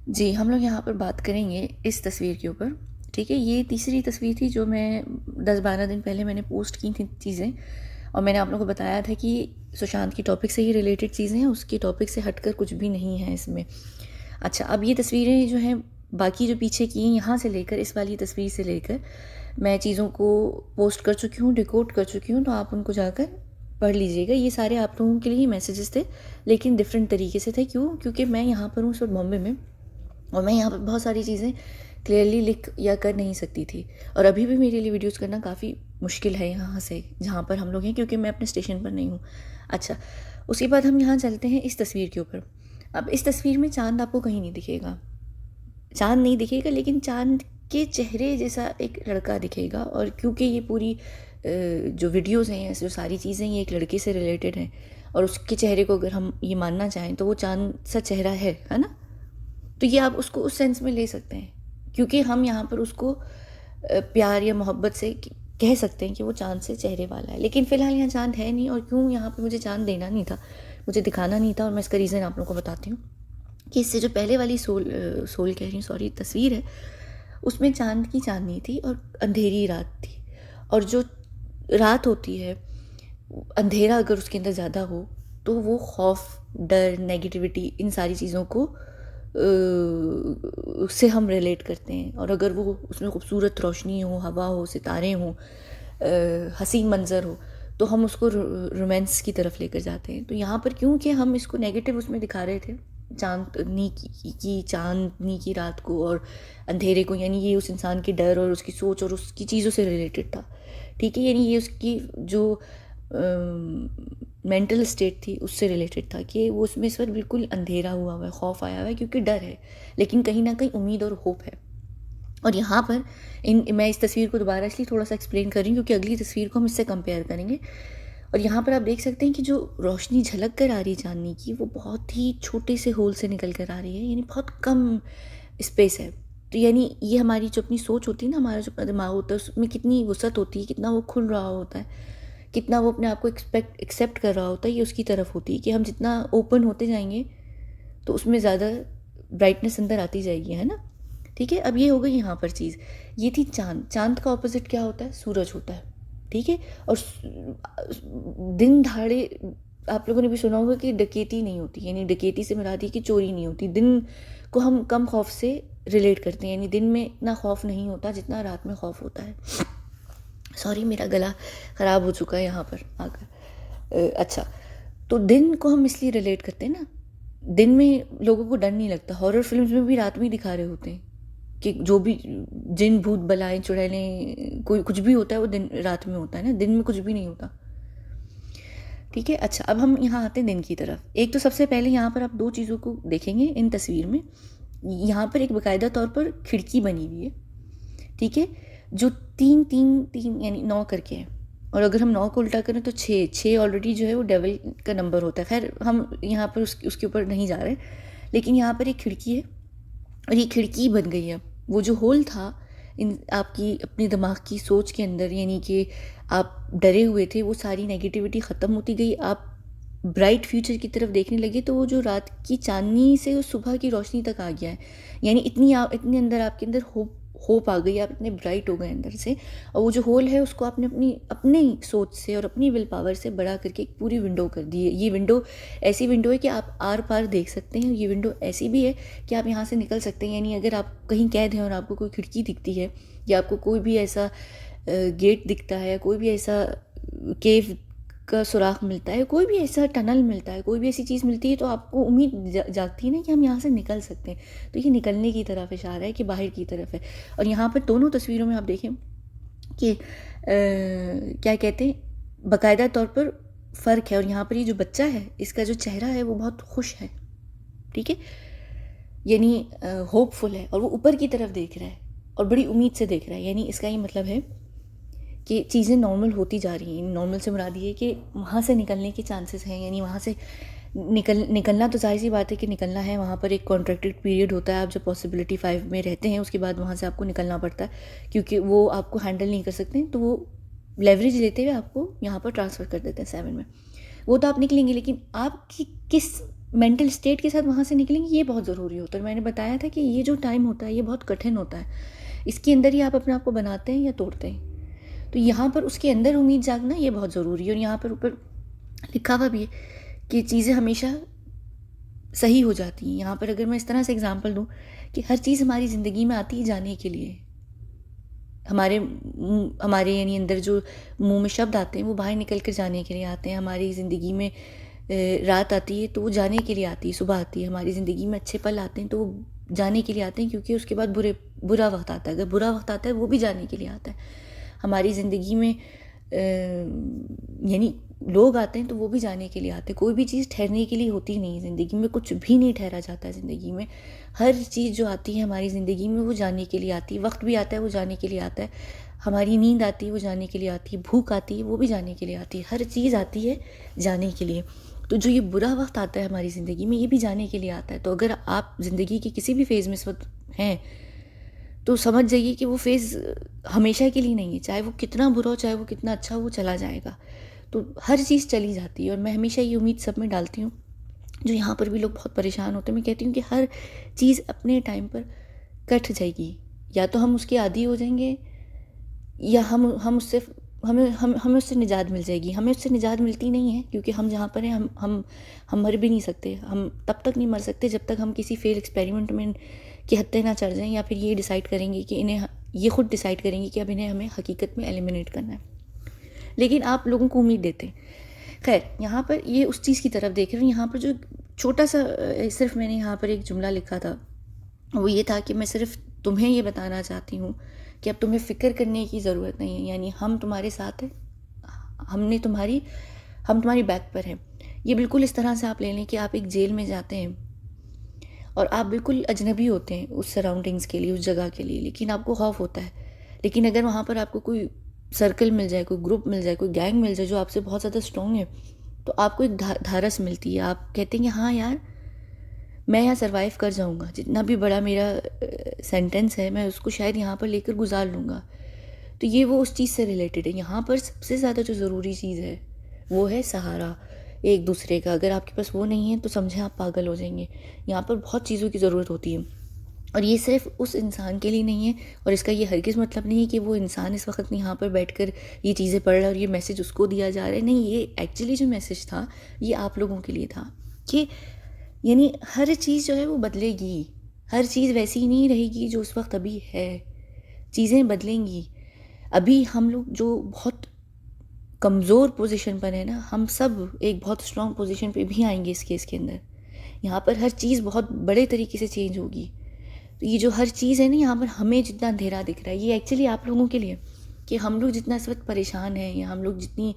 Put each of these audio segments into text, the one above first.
जी, हम लोग यहाँ पर बात करेंगे इस तस्वीर के ऊपर, ठीक है? ये तीसरी तस्वीर थी जो मैं 10-12 दिन पहले मैंने पोस्ट की थी चीज़ें, और मैंने आप लोगों को बताया था कि सुशांत की टॉपिक से ही रिलेटेड चीज़ें हैं, उसकी टॉपिक से हटकर कुछ भी नहीं है इसमें। अच्छा, अब ये तस्वीरें जो हैं, बाकी जो पीछे की हैं, यहाँ से लेकर इस वाली तस्वीर से लेकर मैं चीज़ों को पोस्ट कर चुकी हूँ, डिकोड कर चुकी हूँ, तो आप उनको जाकर पढ़ लीजिएगा। ये सारे आप लोगों के लिए ही मैसेजेस थे, लेकिन डिफरेंट तरीके से थे। क्यों? क्योंकि मैं यहाँ पर हूँ इस वक्त बॉम्बे में, और मैं यहाँ पर बहुत सारी चीज़ें क्लियरली लिख या कर नहीं सकती थी, और अभी भी मेरे लिए वीडियोस करना काफ़ी मुश्किल है यहाँ से जहाँ पर हम लोग हैं, क्योंकि मैं अपने स्टेशन पर नहीं हूँ। अच्छा, उसके बाद हम यहाँ चलते हैं इस तस्वीर के ऊपर। अब इस तस्वीर में चाँद आपको कहीं नहीं दिखेगा, चाँद नहीं दिखेगा, लेकिन चाँद के चेहरे जैसा एक लड़का दिखेगा। और क्योंकि ये पूरी जो वीडियोस हैं, जो सारी चीज़ें, ये एक लड़के से रिलेटेड हैं, और उसके चेहरे को अगर हम ये मानना चाहें तो वो चाँद सा चेहरा है ना? तो ये आप उसको उस सेंस में ले सकते हैं, क्योंकि हम यहाँ पर उसको प्यार या मोहब्बत से कह सकते हैं कि वो चाँद से चेहरे वाला है। लेकिन फ़िलहाल यहाँ चाँद है नहीं, और क्यों यहाँ पे मुझे चाँद देना नहीं था, मुझे दिखाना नहीं था, और मैं इसका रीज़न आप लोगों को बताती हूँ कि इससे जो पहले वाली सोल कह रही हूँ, सॉरी, तस्वीर है, उसमें चाँद की चांदनी थी और अंधेरी रात थी। और जो रात होती है, अंधेरा अगर उसके अंदर ज़्यादा हो तो वो खौफ, डर, नेगेटिविटी, इन सारी चीज़ों को उससे हम रिलेट करते हैं। और अगर वो उसमें खूबसूरत रोशनी हो, हवा हो, सितारे हों, हसीन मंज़र हो, तो हम उसको रोमांस की तरफ लेकर जाते हैं। तो यहाँ पर क्योंकि हम इसको नेगेटिव उसमें दिखा रहे थे, चांदनी की रात को और अंधेरे को, यानी ये उस इंसान के डर और उसकी सोच और उसकी चीज़ों से रिलेटेड था, ठीक है? यानी ये उसकी जो मेंटल स्टेट थी उससे रिलेटेड था कि वो उसमें इस वक्त बिल्कुल अंधेरा हुआ हुआ है, खौफ आया हुआ है, क्योंकि डर है, लेकिन कहीं ना कहीं उम्मीद और होप है। और यहाँ पर मैं इस तस्वीर को दोबारा इसलिए थोड़ा सा एक्सप्लेन कर रही हूँ क्योंकि अगली तस्वीर को हम इससे कंपेयर करेंगे। और यहाँ पर आप देख सकते हैं कि जो रोशनी झलक कर आ रही है चांदनी की, वो बहुत ही छोटे से होल से निकल कर आ रही है, यानी बहुत कम स्पेस है। तो यानी ये हमारी जो अपनी सोच होती है ना, हमारा जो दिमाग होता है, उसमें कितनी वसअत होती है, कितना वो खुल रहा होता है, कितना वो अपने आप को एक्सेप्ट कर रहा होता है, ये उसकी तरफ होती है कि हम जितना ओपन होते जाएंगे तो उसमें ज़्यादा ब्राइटनेस अंदर आती जाएगी, है ना? ठीक है, अब ये हो गई यहाँ पर चीज़। ये थी चाँद। चाँद का ऑपोजिट क्या होता है? सूरज होता है, ठीक है? और दिन दहाड़े आप लोगों ने भी सुना होगा कि डकैती नहीं होती, यानी डकैती से मुराद ये कि चोरी नहीं होती। दिन को हम कम खौफ से रिलेट करते हैं, यानी दिन में इतना खौफ नहीं होता जितना रात में खौफ होता है। सॉरी, मेरा गला ख़राब हो चुका है यहाँ पर आकर। अच्छा, तो दिन को हम इसलिए रिलेट करते हैं ना, दिन में लोगों को डर नहीं लगता। हॉरर फिल्म्स में भी रात में ही दिखा रहे होते हैं कि जो भी जिन, भूत, बलाएं, चुड़ैलें, कोई कुछ भी होता है वो दिन रात में होता है ना, दिन में कुछ भी नहीं होता, ठीक है? अच्छा, अब हम यहाँ आते हैं दिन की तरफ। एक तो सबसे पहले यहाँ पर आप दो चीज़ों को देखेंगे इन तस्वीर में। यहाँ पर एक बाकायदा तौर पर खिड़की बनी हुई है, ठीक है, जो तीन तीन तीन यानी 9 करके है। और अगर हम 9 को उल्टा करें तो 6 ऑलरेडी जो है वो डेविल का नंबर होता है। खैर, हम यहाँ पर उसके ऊपर नहीं जा रहे, लेकिन यहाँ पर एक खिड़की है, और ये खिड़की बन गई है। वो जो होल था इन आपकी अपने दिमाग की सोच के अंदर, यानी कि आप डरे हुए थे, वो सारी नेगेटिविटी ख़त्म होती गई, आप ब्राइट फ्यूचर की तरफ देखने लगे। तो वो जो रात की चांदनी से वो सुबह की रोशनी तक आ गया है, यानी इतनी अंदर आपके अंदर होप आ गई, आप इतने ब्राइट हो गए अंदर से। और वो जो होल है उसको आपने अपनी सोच से और अपनी विल पावर से बड़ा करके एक पूरी विंडो कर दी है। ये विंडो ऐसी विंडो है कि आप आर पार देख सकते हैं। ये विंडो ऐसी भी है कि आप यहाँ से निकल सकते हैं, यानी अगर आप कहीं कैद हैं और आपको कोई खिड़की दिखती है, या आपको कोई भी ऐसा गेट दिखता है, कोई भी ऐसा केव का सुराख मिलता है, कोई भी ऐसा टनल मिलता है, कोई भी ऐसी चीज़ मिलती है, तो आपको उम्मीद जागती है ना कि हम यहाँ से निकल सकते हैं। तो ये निकलने की तरफ इशारा है कि बाहर की तरफ है। और यहाँ पर दोनों तस्वीरों में आप देखें कि क्या कहते हैं, बाकायदा तौर पर फ़र्क है। और यहाँ पर ये जो बच्चा है, इसका जो चेहरा है वो बहुत खुश है, ठीक है, यानी होपफुल है, और वो ऊपर की तरफ देख रहा है और बड़ी उम्मीद से देख रहा है। यानी इसका ये मतलब है कि चीज़ें नॉर्मल होती जा रही हैं। नॉर्मल से मुराद ये है कि वहाँ से निकलने के चांसेस हैं, यानी वहाँ से निकलना तो जाहिर सी बात है कि निकलना है। वहाँ पर एक कॉन्ट्रैक्टेड पीरियड होता है, आप जब पॉसिबिलिटी 5 में रहते हैं उसके बाद वहाँ से आपको निकलना पड़ता है, क्योंकि वो आपको हैंडल नहीं कर सकते, तो वो लेवरेज लेते हुए आपको यहाँ पर ट्रांसफ़र कर देते हैं 7 में। वो तो आप निकलेंगे, लेकिन आपकी किस मेंटल स्टेट के साथ वहाँ से निकलेंगे, ये बहुत ज़रूरी होता है। मैंने बताया था कि ये जो टाइम होता है ये बहुत कठिन होता है, इसके अंदर ही आप अपने आप को बनाते हैं या तोड़ते हैं। तो यहाँ पर उसके अंदर उम्मीद जागना ये बहुत ज़रूरी है। और यहाँ पर ऊपर लिखा हुआ भी है कि चीज़ें हमेशा सही हो जाती हैं। यहाँ पर अगर मैं इस तरह से एग्जांपल दूँ कि हर चीज़ हमारी ज़िंदगी में आती है जाने के लिए। हमारे यानी अंदर जो मुंह में शब्द आते हैं वो बाहर निकल कर जाने के लिए आते हैं। हमारी ज़िंदगी में रात आती है तो वो जाने के लिए आती है, सुबह आती है। हमारी ज़िंदगी में अच्छे पल आते हैं तो वो जाने के लिए आते हैं, क्योंकि उसके बाद बुरा वक्त आता है। अगर बुरा वक्त आता है वो भी जाने के लिए आता है। हमारी ज़िंदगी में यानी लोग आते हैं तो वो भी जाने के लिए आते हैं। कोई भी चीज़ ठहरने के लिए होती नहीं है ज़िंदगी में, कुछ भी नहीं ठहरा जाता है ज़िंदगी में। हर चीज़ जो आती है हमारी ज़िंदगी में वो जाने के लिए आती है। वक्त भी आता है वो जाने के लिए आता है। हमारी नींद आती है वो जाने के लिए आती है। भूख आती है वो भी जाने के लिए आती है। हर चीज़ आती है जाने के लिए। तो जो ये बुरा वक्त आता है हमारी ज़िंदगी में ये भी जाने के लिए आता है। तो अगर आप ज़िंदगी के किसी भी फेज़ में इस वक्त हैं तो समझ जाइए कि वो फेज़ हमेशा के लिए नहीं है। चाहे वो कितना बुरा हो, चाहे वो कितना अच्छा हो, वो चला जाएगा। तो हर चीज़ चली जाती है। और मैं हमेशा ये उम्मीद सब में डालती हूँ, जो यहाँ पर भी लोग बहुत परेशान होते हैं, मैं कहती हूँ कि हर चीज़ अपने टाइम पर कट जाएगी। या तो हम उसके आदी हो जाएंगे या हम उससे हमें उससे निजात मिल जाएगी। हमें उससे निजात मिलती नहीं है, क्योंकि हम जहाँ पर हैं हम मर भी नहीं सकते। हम तब तक नहीं मर सकते जब तक हम किसी फेल एक्सपेरिमेंट में की हत्या ना चढ़ जाएं, या फिर ये डिसाइड करेंगे कि ये खुद डिसाइड करेंगे कि अब इन्हें हमें हकीकत में एलिमिनेट करना है। लेकिन आप लोगों को उम्मीद देते हैं। खैर, यहाँ पर ये उस चीज़ की तरफ देख रहे हैं। यहाँ पर जो छोटा सा सिर्फ मैंने यहाँ पर एक जुमला लिखा था, वो ये था कि मैं सिर्फ तुम्हें ये बताना चाहती हूँ कि अब तुम्हें फ़िक्र करने की ज़रूरत नहीं है। यानी हम तुम्हारे साथ हैं, हम तुम्हारी बैक पर हैं। ये बिल्कुल इस तरह से आप ले लें कि आप एक जेल में जाते हैं और आप बिल्कुल अजनबी होते हैं उस सराउंडिंग्स के लिए, उस जगह के लिए, लेकिन आपको खौफ होता है। लेकिन अगर वहाँ पर आपको कोई सर्कल मिल जाए, कोई ग्रुप मिल जाए, कोई गैंग मिल जाए जो आपसे बहुत ज़्यादा स्ट्रॉन्ग है, तो आपको एक धारस मिलती है। आप कहते हैं कि हाँ यार, मैं यहाँ सर्वाइव कर जाऊँगा। जितना भी बड़ा मेरा सेंटेंस है मैं उसको शायद यहाँ पर लेकर गुजार लूँगा। तो ये वो उस चीज़ से रिलेटेड है। यहाँ पर सबसे ज़्यादा जो ज़रूरी चीज़ है वो है सहारा एक दूसरे का। अगर आपके पास वो नहीं है तो समझें आप पागल हो जाएंगे। यहाँ पर बहुत चीज़ों की ज़रूरत होती है, और ये सिर्फ उस इंसान के लिए नहीं है। और इसका ये हरगिज़ मतलब नहीं है कि वो इंसान इस वक्त यहाँ पर बैठकर ये चीज़ें पढ़ रहा है और ये मैसेज उसको दिया जा रहा है। नहीं, ये एक्चुअली जो मैसेज था ये आप लोगों के लिए था कि यानी हर चीज़ जो है वो बदलेगी। हर चीज़ वैसी ही नहीं रहेगी जो उस वक्त अभी है। चीज़ें बदलेंगी। अभी हम लोग जो बहुत कमज़ोर पोजीशन पर है ना, हम सब एक बहुत स्ट्रॉन्ग पोजीशन पे भी आएंगे इस केस के अंदर। यहाँ पर हर चीज़ बहुत बड़े तरीके से चेंज होगी। तो ये जो हर चीज़ है ना, यहाँ पर हमें जितना अंधेरा दिख रहा है ये एक्चुअली आप लोगों के लिए, कि हम लोग जितना इस वक्त परेशान हैं या हम लोग जितनी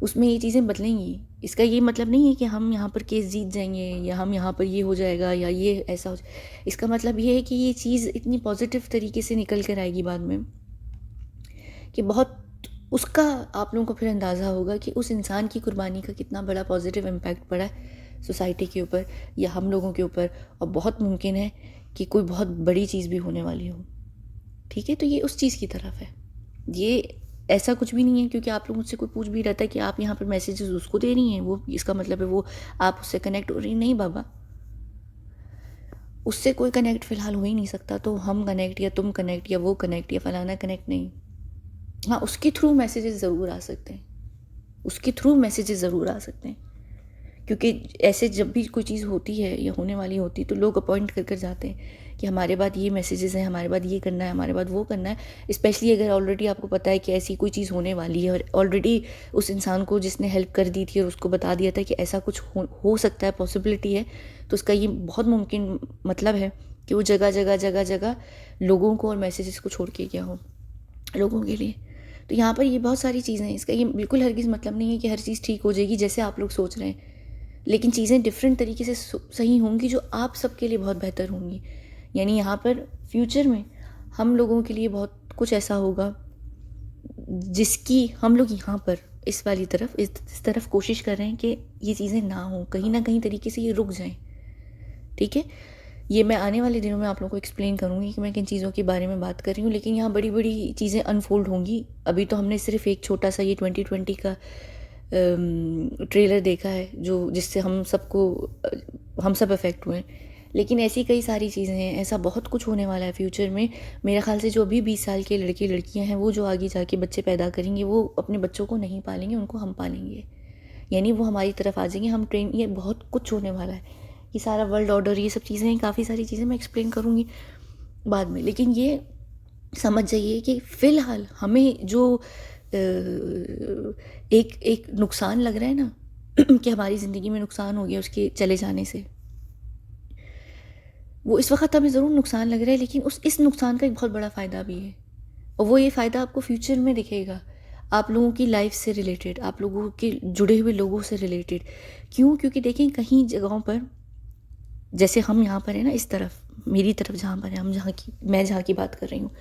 उसमें ये चीज़ें बदलेंगी। इसका ये मतलब नहीं है कि हम यहाँ पर केस जीत जाएंगे या हम यहाँ पर ये हो जाएगा या ये ऐसा हो जाएगा। इसका मतलब ये है कि ये चीज़ इतनी पॉजिटिव तरीके से निकल कर आएगी बाद में कि बहुत उसका आप लोगों को फिर अंदाज़ा होगा कि उस इंसान की कुर्बानी का कितना बड़ा पॉजिटिव इम्पैक्ट पड़ा है सोसाइटी के ऊपर या हम लोगों के ऊपर। और बहुत मुमकिन है कि कोई बहुत बड़ी चीज़ भी होने वाली हो। ठीक है, तो ये उस चीज़ की तरफ है। ये ऐसा कुछ भी नहीं है क्योंकि आप लोग मुझसे कोई पूछ भी रहता है कि आप यहाँ पर मैसेजेस उसको दे रही हैं, वो इसका मतलब है वो आप उससे कनेक्ट हो रही। नहीं बाबा, उससे कोई कनेक्ट फ़िलहाल हो ही नहीं सकता। तो हम कनेक्ट या तुम कनेक्ट या वो कनेक्ट या फलाना कनेक्ट नहीं। हाँ, उसके थ्रू मैसेजेस ज़रूर आ सकते हैं, उसके थ्रू मैसेजेस ज़रूर आ सकते हैं। क्योंकि ऐसे जब भी कोई चीज़ होती है या होने वाली होती है तो लोग अपॉइंट कर कर जाते हैं कि हमारे बाद ये मैसेजेस हैं, हमारे बाद ये करना है, हमारे बाद वो करना है। स्पेशली अगर ऑलरेडी आपको पता है कि ऐसी कोई चीज़ होने वाली है और ऑलरेडी उस इंसान को जिसने हेल्प कर दी थी और उसको बता दिया था कि ऐसा कुछ हो सकता है, पॉसिबिलिटी है, तो उसका ये बहुत मुमकिन मतलब है कि वो जगह जगह जगह जगह लोगों को और मैसेजेस को छोड़ के गया हो लोगों के लिए। तो यहाँ पर ये बहुत सारी चीज़ें हैं। इसका ये बिल्कुल हरगिज़ मतलब नहीं है कि हर चीज़ ठीक हो जाएगी जैसे आप लोग सोच रहे हैं, लेकिन चीज़ें डिफरेंट तरीके से सही होंगी जो आप सबके लिए बहुत बेहतर होंगी। यानी यहाँ पर फ्यूचर में हम लोगों के लिए बहुत कुछ ऐसा होगा जिसकी हम लोग यहाँ पर इस वाली तरफ इस तरफ कोशिश कर रहे हैं कि ये चीज़ें ना हो, कहीं ना कहीं तरीके से ये रुक जाएं। ठीक है, ये मैं आने वाले दिनों में आप लोगों को एक्सप्लेन करूँगी कि मैं किन चीज़ों के बारे में बात कर रही हूँ। लेकिन यहाँ बड़ी बड़ी चीज़ें अनफोल्ड होंगी। अभी तो हमने सिर्फ एक छोटा सा ये 2020 का ट्रेलर देखा है जो जिससे हम सब अफेक्ट हुए हैं। लेकिन ऐसी कई सारी चीज़ें हैं, ऐसा बहुत कुछ होने वाला है फ्यूचर में। मेरा ख़्याल से जो अभी 20 साल के लड़के लड़कियां हैं, वो जो आगे जाके बच्चे पैदा करेंगे, वो अपने बच्चों को नहीं पालेंगे, उनको हम पालेंगे। यानी वो हमारी तरफ आ जाएंगे, हम ट्रेन, ये बहुत कुछ होने वाला है। ये सारा वर्ल्ड ऑर्डर, ये सब चीज़ें, काफ़ी सारी चीज़ें मैं एक्सप्लेन करूँगी बाद में। लेकिन ये समझ जाइए कि फ़िलहाल हमें जो एक नुकसान लग रहा है ना कि हमारी ज़िंदगी में नुकसान हो गया उसके चले जाने से, वो इस वक्त हमें ज़रूर नुकसान लग रहा है, लेकिन इस नुकसान का एक बहुत बड़ा फ़ायदा भी है। और वो ये फ़ायदा आपको फ्यूचर में दिखेगा, आप लोगों की लाइफ से रिलेटेड, आप लोगों के जुड़े हुए लोगों से रिलेटेड। क्यों? क्योंकि देखें, कहीं जगहों पर, जैसे हम यहाँ पर है ना, इस तरफ, मेरी तरफ जहाँ पर है, मैं जहाँ की बात कर रही हूँ,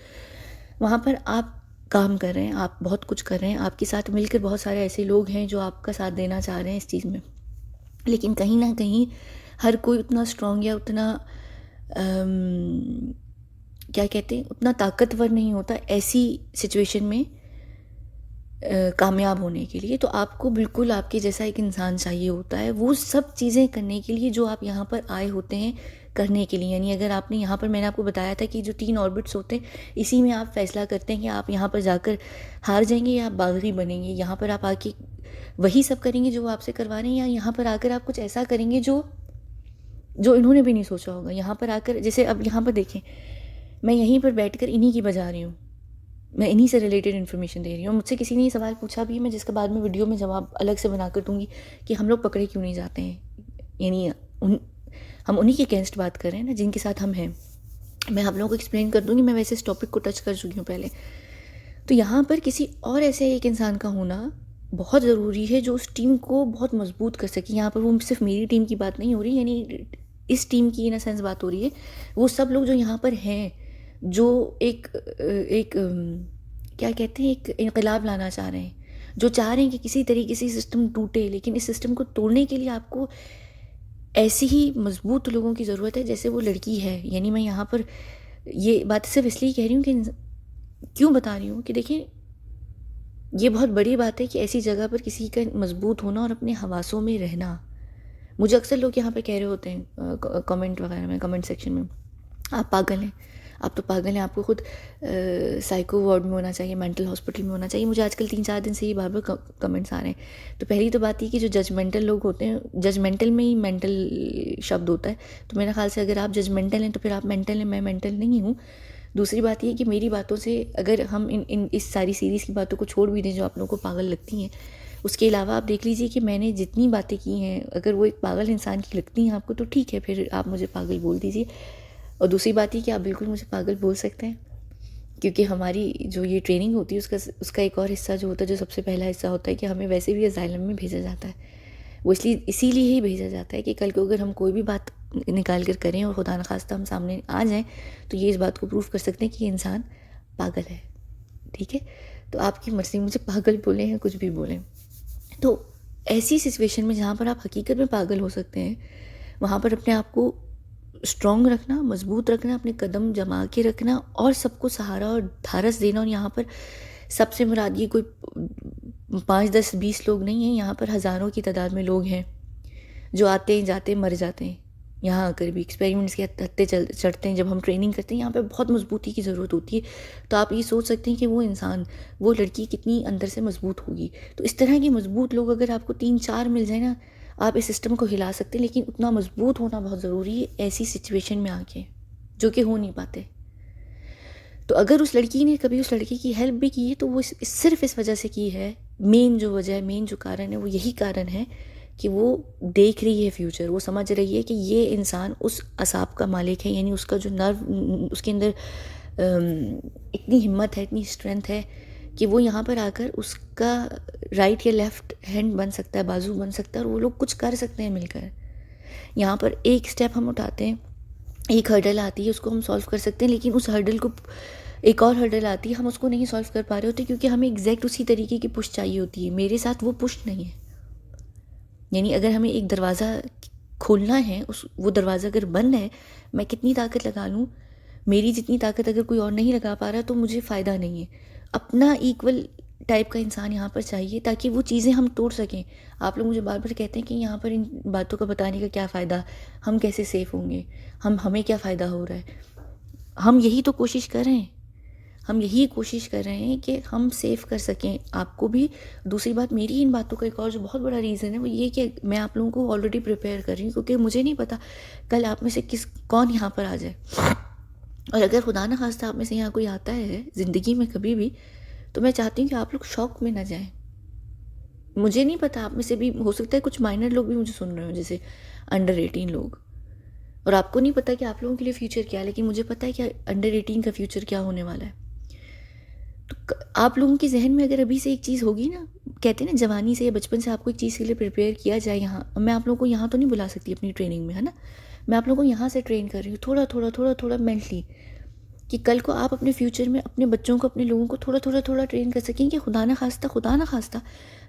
वहाँ पर आप काम कर रहे हैं, आप बहुत कुछ कर रहे हैं, आपके साथ मिलकर बहुत सारे ऐसे लोग हैं जो आपका साथ देना चाह रहे हैं इस चीज़ में। लेकिन कहीं ना कहीं हर कोई उतना स्ट्रॉन्ग या उतना क्या कहते हैं, उतना ताकतवर नहीं होता ऐसी सिचुएशन में कामयाब होने के लिए। तो आपको बिल्कुल आपके जैसा एक इंसान चाहिए होता है, वो सब चीज़ें करने के लिए जो आप यहाँ पर आए होते हैं करने के लिए। यानी अगर आपने यहाँ पर, मैंने आपको बताया था कि जो 3 ऑर्बिट्स होते हैं, इसी में आप फैसला करते हैं कि आप यहाँ पर जाकर हार जाएंगे या आप बागी बनेंगे। यहाँ पर आप आके वही सब करेंगे जो वो आपसे करवा रहे हैं, या यहाँ पर आकर आप कुछ ऐसा करेंगे जो इन्होंने भी नहीं सोचा होगा। यहाँ पर आकर, जैसे अब यहाँ पर देखें, मैं यहीं पर बैठकर इन्हीं की बजा रही हूँ, मैं इन्हीं से रिलेटेड इन्फॉर्मेशन दे रही हूँ। मुझसे किसी ने ये सवाल पूछा भी है, मैं जिसका बाद में वीडियो में जवाब अलग से बना कर दूँगी कि हम लोग पकड़े क्यों नहीं जाते हैं। यानी हम उन्हीं के अगेंस्ट बात कर रहे हैं ना, जिनके साथ हम हैं। मैं आप लोगों को एक्सप्लेन कर दूँगी, मैं वैसे इस टॉपिक को टच कर चुकी हूँ पहले। तो यहाँ पर किसी और ऐसे एक इंसान का होना बहुत ज़रूरी है जो उस टीम को बहुत मजबूत कर सके। यहाँ पर वो सिर्फ मेरी टीम की बात नहीं हो रही, यानी इस टीम की इन अ सेंस बात हो रही है। वो सब लोग जो यहाँ पर हैं, जो एक क्या कहते हैं, एक इनकलाब लाना चाह रहे हैं, जो चाह रहे हैं कि किसी तरीके से सिस्टम टूटे। लेकिन इस सिस्टम को तोड़ने के लिए आपको ऐसे ही मजबूत लोगों की ज़रूरत है जैसे वो लड़की है। यानी मैं यहाँ पर ये बात सिर्फ इसलिए कह रही हूँ कि क्यों बता रही हूँ कि देखिए, ये बहुत बड़ी बात है कि ऐसी जगह पर किसी का मजबूत होना और अपने हवासों में रहना। मुझे अक्सर लोग यहाँ पे कह रहे होते हैं कमेंट वगैरह में, कमेंट सेक्शन में, आप पागल हैं, आप तो पागल हैं, आपको खुद साइको वार्ड में होना चाहिए, मेंटल हॉस्पिटल में होना चाहिए। मुझे आजकल 3-4 दिन से ही बार बार कमेंट्स आ रहे हैं। तो पहली तो बात ये कि जो जजमेंटल लोग होते हैं, जजमेंटल में ही मेंटल शब्द होता है, तो मेरे ख्याल से अगर आप जजमेंटल हैं तो फिर आप मेंटल हैं, मैं मेंटल नहीं हूँ। दूसरी बात ये कि मेरी बातों से अगर हम इस सारी सीरीज़ की बातों को छोड़ भी दें जो आप लोगों को पागल लगती हैं, उसके अलावा आप देख लीजिए कि मैंने जितनी बातें की हैं, अगर वो एक पागल इंसान की लगती हैं आपको, तो ठीक है, फिर आप मुझे पागल बोल दीजिए। और दूसरी बात ये कि आप बिल्कुल मुझे पागल बोल सकते हैं, क्योंकि हमारी जो ये ट्रेनिंग होती है उसका एक और हिस्सा जो होता है, जो सबसे पहला हिस्सा होता है कि हमें वैसे भी असाइलम में भेजा जाता है। वो इसीलिए ही भेजा जाता है कि कल को अगर हम कोई भी बात निकाल कर करें और खुदा न खास्ता हम सामने आ जाएं, तो ये इस बात को प्रूफ कर सकते हैं कि ये इंसान पागल है। ठीक है, तो आपकी मर्ज़ी, मुझे पागल बोलें या कुछ भी बोलें। तो ऐसी सिचुएशन में जहाँ पर आप हकीकत में पागल हो सकते हैं, वहाँ पर अपने आप को स्ट्रॉन्ग रखना, मजबूत रखना, अपने कदम जमा के रखना और सबको सहारा और ढारस देना। और यहाँ पर सबसे मुराद ये कोई 5, 10, 20 लोग नहीं हैं, यहाँ पर हज़ारों की तादाद में लोग हैं जो आते हैं, जाते हैं, मर जाते हैं। यहाँ आकर भी एक्सपेरिमेंट्स के हत्ते चढ़ते हैं। जब हम ट्रेनिंग करते हैं, यहाँ पे बहुत मजबूती की ज़रूरत होती है। तो आप ये सोच सकते हैं कि वो इंसान, वो लड़की कितनी अंदर से मजबूत होगी। तो इस तरह के मजबूत लोग अगर आपको 3-4 मिल जाए ना, आप इस सिस्टम को हिला सकते हैं। लेकिन उतना मजबूत होना बहुत ज़रूरी है ऐसी सिचुएशन में आके, जो कि हो नहीं पाते। तो अगर उस लड़की ने कभी उस लड़के की हेल्प भी की है, तो वो सिर्फ इस वजह से की है। मेन जो वजह है, मेन जो कारण है, वो यही कारण है कि वो देख रही है फ्यूचर। वो समझ रही है कि ये इंसान उस असाब का मालिक है, यानी उसका जो नर्व, उसके अंदर इतनी हिम्मत है, इतनी स्ट्रेंथ है कि वो यहाँ पर आकर उसका राइट या लेफ्ट हैंड बन सकता है, बाजू बन सकता है, और वो लोग कुछ कर सकते हैं मिलकर। यहाँ पर एक स्टेप हम उठाते हैं, एक हर्डल आती है, उसको हम सॉल्व कर सकते हैं। लेकिन उस हर्डल को, एक और हर्डल आती है, हम उसको नहीं सॉल्व कर पा रहे होते, क्योंकि हमें एग्जैक्ट उसी तरीके की पुश चाहिए होती है। मेरे साथ वो पुश नहीं है। यानी अगर हमें एक दरवाज़ा खोलना है, वो दरवाज़ा अगर बंद है, मैं कितनी ताकत लगा लूँ, मेरी जितनी ताकत अगर कोई और नहीं लगा पा रहा, तो मुझे फ़ायदा नहीं है। अपना इक्वल टाइप का इंसान यहाँ पर चाहिए ताकि वो चीज़ें हम तोड़ सकें। आप लोग मुझे बार बार कहते हैं कि यहाँ पर इन बातों का बताने का क्या फ़ायदा, हम कैसे सेफ़ होंगे, हमें क्या फ़ायदा हो रहा है। हम यही तो कोशिश कर रहे हैं, हम यही कोशिश कर रहे हैं कि हम सेव कर सकें आपको भी। दूसरी बात, मेरी इन बातों का एक और जो बहुत बड़ा रीज़न है वो ये कि मैं आप लोगों को ऑलरेडी प्रिपेयर कर रही हूँ, क्योंकि मुझे नहीं पता कल आप में से कौन यहाँ पर आ जाए। और अगर खुदा ना खास्ता आप में से यहाँ कोई आता है ज़िंदगी में कभी भी, तो मैं चाहती हूँ कि आप लोग शॉक में ना जाएं। मुझे नहीं पता, आप में से भी हो सकता है कुछ माइनर लोग भी मुझे सुन रहे हो, जैसे अंडर 18 लोग, और आपको नहीं पता कि आप लोगों के लिए फ्यूचर क्या है, लेकिन मुझे पता है कि अंडर 18 का फ्यूचर क्या होने वाला है। तो आप लोगों के जहन में अगर अभी से एक चीज़ होगी ना, कहते हैं ना जवानी से या बचपन से आपको एक चीज़ के लिए प्रिपेयर किया जाए। यहाँ मैं आप लोगों को यहाँ तो नहीं बुला सकती अपनी ट्रेनिंग में, है ना, मैं आप लोगों को यहाँ से ट्रेन कर रही हूँ थोड़ा थोड़ा थोड़ा थोड़ा मेंटली, कि कल को आप अपने फ्यूचर में अपने बच्चों को, अपने लोगों को थोड़ा थोड़ा थोड़ा ट्रेन कर सकें कि खुदा ना खास्ता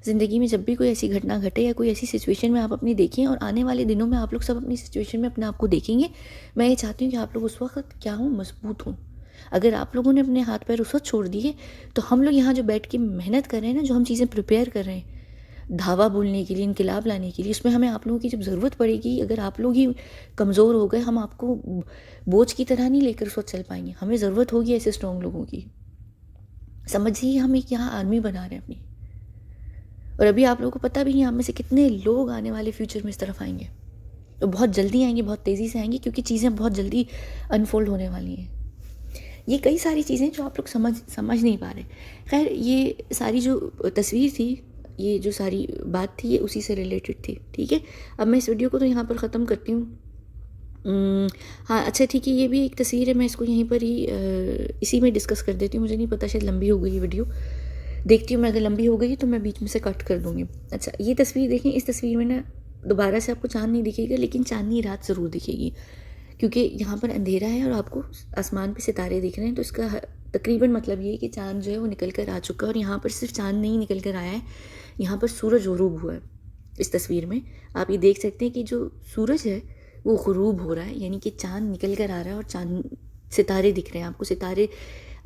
ज़िंदगी में जब भी कोई ऐसी घटना घटे या कोई ऐसी सिचुएशन में आप अपनी देखें, और आने वाले दिनों में आप लोग सब अपनी सिचुएशन में अपने आप को देखेंगे, मैं ये चाहती हूँ कि आप लोग उस वक्त क्या हों, मजबूत हों। अगर आप लोगों ने अपने हाथ पैर उस वक्त छोड़ दिए, तो हम लोग यहाँ जो बैठ के मेहनत कर रहे हैं ना, जो हम चीज़ें प्रिपेयर कर रहे हैं धावा बोलने के लिए, इनकलाब लाने के लिए, उसमें हमें आप लोगों की जब ज़रूरत पड़ेगी, अगर आप लोग ही कमज़ोर हो गए, हम आपको बोझ की तरह नहीं लेकर उस वक्त चल पाएंगे। हमें ज़रूरत होगी ऐसे स्ट्रॉन्ग लोगों की। समझिए हम एक यहाँ आर्मी बना रहे हैं अपनी, और अभी आप लोगों को पता भी नहीं आप में से कितने लोग आने वाले फ्यूचर में इस तरफ आएंगे, और बहुत जल्दी आएंगे, बहुत तेज़ी से आएंगे, क्योंकि चीज़ें बहुत जल्दी अनफोल्ड होने वाली हैं। ये कई सारी चीज़ें जो आप लोग समझ नहीं पा रहे। खैर, ये सारी जो तस्वीर थी, ये जो सारी बात थी, ये उसी से रिलेटेड थी। ठीक है, अब मैं इस वीडियो को तो यहाँ पर ख़त्म करती हूँ। हाँ अच्छा ठीक है, ये भी एक तस्वीर है, मैं इसको यहीं पर ही इसी में डिस्कस कर देती हूँ। मुझे नहीं पता, शायद लंबी हो गई ये वीडियो, देखती हूँ मैं, अगर लंबी हो गई तो मैं बीच में से कट कर दूँगी। अच्छा, ये तस्वीर देखें, इस तस्वीर में ना दोबारा से आपको चाँद नहीं दिखेगा, लेकिन चाँदनी रात ज़रूर दिखेगी, क्योंकि यहाँ पर अंधेरा है और आपको आसमान पे सितारे दिख रहे हैं। तो इसका तकरीबन मतलब ये है कि चाँद जो है वो निकल कर आ चुका है, और यहाँ पर सिर्फ चाँद नहीं निकल कर आया है, यहाँ पर सूरज ग़ुरूब हुआ है। इस तस्वीर में आप ये देख सकते हैं कि जो सूरज है वो ग़ुरूब हो रहा है, यानी कि चाँद निकल कर आ रहा है, और चाँद सितारे दिख रहे हैं आपको, सितारे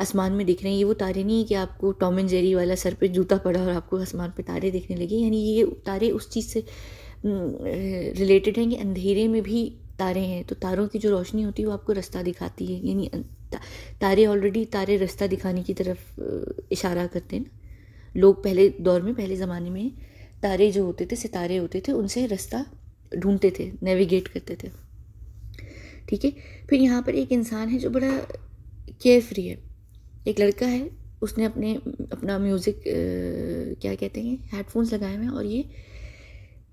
आसमान में दिख रहे हैं। ये वो तारे नहीं है कि आपको टॉम एंड जेरी वाला सर पे जूता पड़ा और आपको आसमान पे तारे दिखने लगे, यानी ये तारे उस चीज़ से रिलेटेड हैं कि अंधेरे में भी तारे हैं, तो तारों की जो रोशनी होती है वो आपको रास्ता दिखाती है। यानी तारे ऑलरेडी तारे रास्ता दिखाने की तरफ इशारा करते हैं ना। लोग पहले दौर में, पहले ज़माने में तारे जो होते थे, सितारे होते थे, उनसे रास्ता ढूंढते थे, नेविगेट करते थे। ठीक है, फिर यहाँ पर एक इंसान है जो बड़ा केयर फ्री है, एक लड़का है, उसने अपना म्यूज़िक क्या कहते हैं, हेडफोन्स लगाए हुए हैं, और ये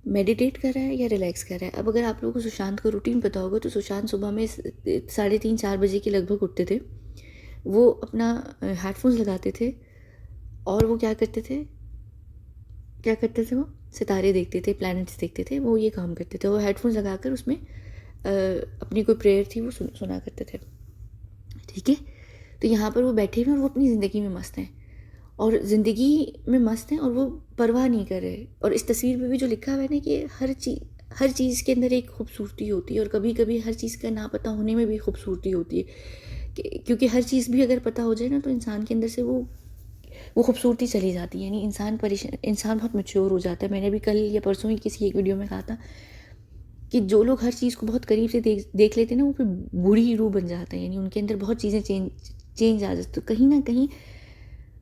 मेडिटेट कर रहा है या रिलैक्स कर रहा है। अब अगर आप लोगों को सुशांत का रूटीन पता होगा, तो सुशांत सुबह में 3:30-4 बजे के लगभग उठते थे, वो अपना हेडफोन्स लगाते थे, और वो क्या करते थे वो सितारे देखते थे, प्लैनेट्स देखते थे, वो ये काम करते थे। वो हेडफोन्स लगाकर उसमें अपनी कोई प्रेयर थी वो सुना करते थे। ठीक है, तो यहाँ पर वो बैठे हुए और वो अपनी ज़िंदगी में मस्त हैं, और ज़िंदगी में मस्त हैं, और वो परवाह नहीं कर रहे। और इस तस्वीर में भी जो लिखा हुआ है ना कि हर चीज़ के अंदर एक खूबसूरती होती है, और कभी कभी हर चीज़ का ना पता होने में भी खूबसूरती होती है, क्योंकि हर चीज़ भी अगर पता हो जाए ना, तो इंसान के अंदर से वो खूबसूरती चली जाती है, यानी इंसान बहुत मैच्योर हो जाता है। मैंने भी कल या परसों ही किसी एक वीडियो में कहा था कि जो लोग हर चीज़ को बहुत करीब से देख लेते हैं ना, वो फिर बूढ़ी रूह बन जाते हैं, यानी उनके अंदर बहुत चीज़ें चेंज आ जाती। तो कहीं ना कहीं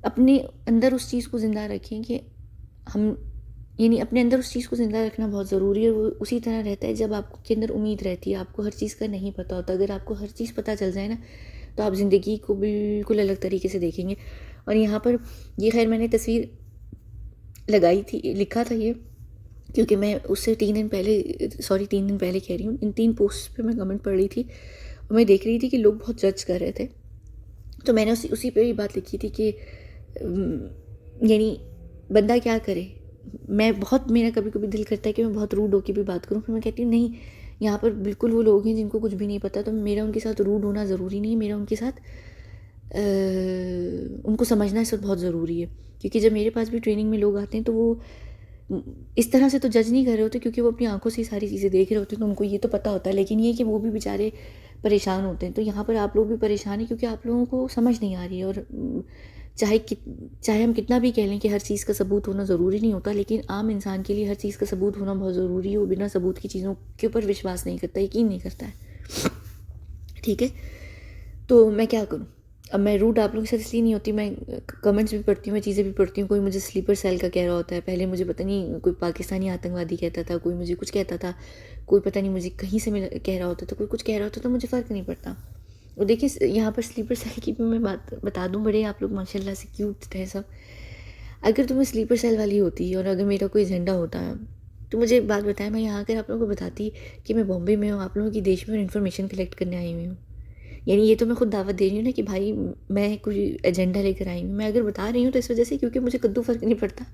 अपने अंदर उस चीज़ को ज़िंदा रखें कि हम, यानी अपने अंदर उस चीज़ को ज़िंदा रखना बहुत ज़रूरी है। वो उसी तरह रहता है जब आपको के अंदर उम्मीद रहती है, आपको हर चीज़ का नहीं पता होता। अगर आपको हर चीज़ पता चल जाए ना, तो आप ज़िंदगी को बिल्कुल अलग तरीके से देखेंगे। और यहाँ पर ये, खैर मैंने तस्वीर लगाई थी, लिखा था ये, क्योंकि मैं उससे 3 दिन पहले कह रही हूँ, इन 3 पोस्ट पे मैं कमेंट पढ़ रही थी, और मैं देख रही थी कि लोग बहुत जज कर रहे थे। तो मैंने उसी पे ही बात लिखी थी कि यानी बंदा क्या करे। मेरा कभी कभी दिल करता है कि मैं बहुत रूड होकर भी बात करूँ, फिर मैं कहती हूँ नहीं, यहाँ पर बिल्कुल वो लोग हैं जिनको कुछ भी नहीं पता, तो मेरा उनके साथ रूड होना ज़रूरी नहीं है, मेरा उनके साथ उनको समझना इस वक्त बहुत ज़रूरी है। क्योंकि जब मेरे पास भी ट्रेनिंग में लोग आते हैं, तो वो इस तरह से तो जज नहीं कर रहे होते, क्योंकि वो अपनी आंखों से सारी चीज़ें देख रहे होते हैं, तो उनको ये तो पता होता है। लेकिन ये कि वो भी बेचारे परेशान होते हैं। तो यहाँ पर आप लोग भी परेशान हैं, क्योंकि आप लोगों को समझ नहीं आ रही है, और चाहे हम कितना भी कह लें कि हर चीज़ का सबूत होना ज़रूरी नहीं होता, लेकिन आम इंसान के लिए हर चीज़ का सबूत होना बहुत ज़रूरी है। वो बिना सबूत की चीज़ों के ऊपर विश्वास नहीं करता, यकीन नहीं करता है। ठीक है, तो मैं क्या करूँ? अब मैं रूड आप लोगों के साथ इसलिए नहीं होती, मैं कमेंट्स भी पढ़ती हूँ, मैं चीज़ें भी पढ़ती हूँ। कोई मुझे स्लीपर सेल का कह रहा होता है, पहले मुझे पता नहीं कोई पाकिस्तानी आतंकवादी कहता था, कोई मुझे कुछ कहता था, कोई पता नहीं मुझे कहीं से कह रहा होता था, कोई कुछ कह रहा होता था, मुझे फ़र्क नहीं पड़ता। और देखिए यहाँ पर स्लीपर सेल की भी मैं बात बता दूँ, बड़े आप लोग माशाल्लाह से क्यूट है सब। अगर तुम्हें स्लीपर सेल वाली होती और अगर मेरा कोई एजेंडा होता, तो मुझे एक बात बताएं, मैं यहाँ आकर आप लोगों को बताती कि मैं बॉम्बे में हूँ, आप लोगों की देश में इन्फॉर्मेशन कलेक्ट करने आई हुई हूँ। यानी ये तो मैं खुद दावत दे रही हूँ ना कि भाई मैं कोई एजेंडा लेकर आई हूँ। मैं अगर बता रही हूँ तो इस वजह से क्योंकि मुझे कद्दू फ़र्क नहीं पड़ता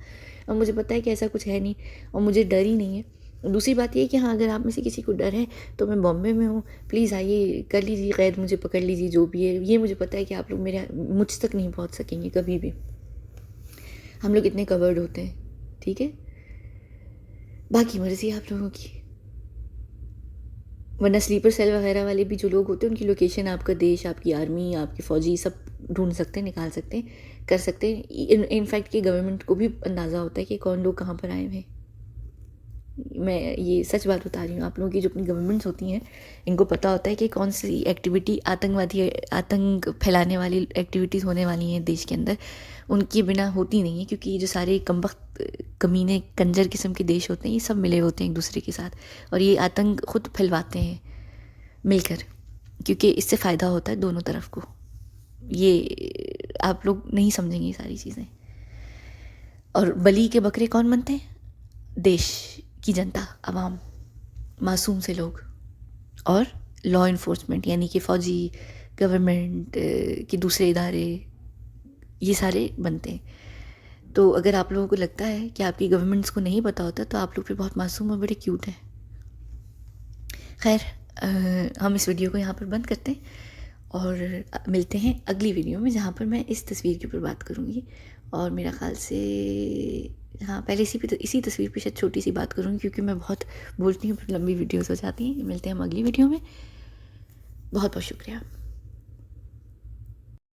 और मुझे पता है कि ऐसा कुछ है नहीं और मुझे डर ही नहीं है। दूसरी बात ये है कि हाँ, अगर आप में से किसी को डर है तो मैं बॉम्बे में हूँ, प्लीज़ आइए, कर लीजिए कैद, मुझे पकड़ लीजिए, जो भी है। ये मुझे पता है कि आप लोग मुझ तक नहीं पहुँच सकेंगे कभी भी, हम लोग इतने कवर्ड होते हैं। ठीक है, बाकी मर्ज़ी आप लोगों की। वरना स्लीपर सेल वगैरह वाले भी जो लोग होते हैं, उनकी लोकेशन आपका देश, आपकी आर्मी, आपके फ़ौजी सब ढूंढ सकते हैं, निकाल सकते हैं, कर सकते हैं। इनफैक्ट कि गवर्नमेंट को भी अंदाज़ा होता है कि कौन लोग कहाँ पर आए हुए हैं। मैं ये सच बात बता रही हूँ। आप लोगों की जो अपनी गवर्नमेंट्स होती हैं, इनको पता होता है कि कौन सी एक्टिविटी आतंक फैलाने वाली एक्टिविटीज़ होने वाली हैं देश के अंदर, उनके बिना होती नहीं है। क्योंकि ये जो सारे कमबख्त कमीने कंजर किस्म के देश होते हैं, ये सब मिले होते हैं एक दूसरे के साथ और ये आतंक खुद फैलवाते हैं मिलकर, क्योंकि इससे फ़ायदा होता है दोनों तरफ को। ये आप लोग नहीं समझेंगे ये सारी चीज़ें। और बलि के बकरे कौन बनते हैं? देश की जनता, आवाम, मासूम से लोग और लॉ इन्फोर्समेंट, यानी कि फ़ौजी, गवर्नमेंट के दूसरे इदारे, ये सारे बनते हैं। तो अगर आप लोगों को लगता है कि आपकी गवर्नमेंट्स को नहीं पता होता, तो आप लोग भी बहुत मासूम और बड़े क्यूट हैं। खैर, हम इस वीडियो को यहाँ पर बंद करते हैं और मिलते हैं अगली वीडियो में, जहाँ पर मैं इस तस्वीर के ऊपर बात करूँगी। और मेरा ख़्याल से हाँ, पहले इसी तस्वीर पे शायद छोटी सी बात करूँगी, क्योंकि मैं बहुत बोलती हूँ फिर लंबी वीडियोस हो जाती हैं। मिलते हैं हम अगली वीडियो में। बहुत बहुत शुक्रिया।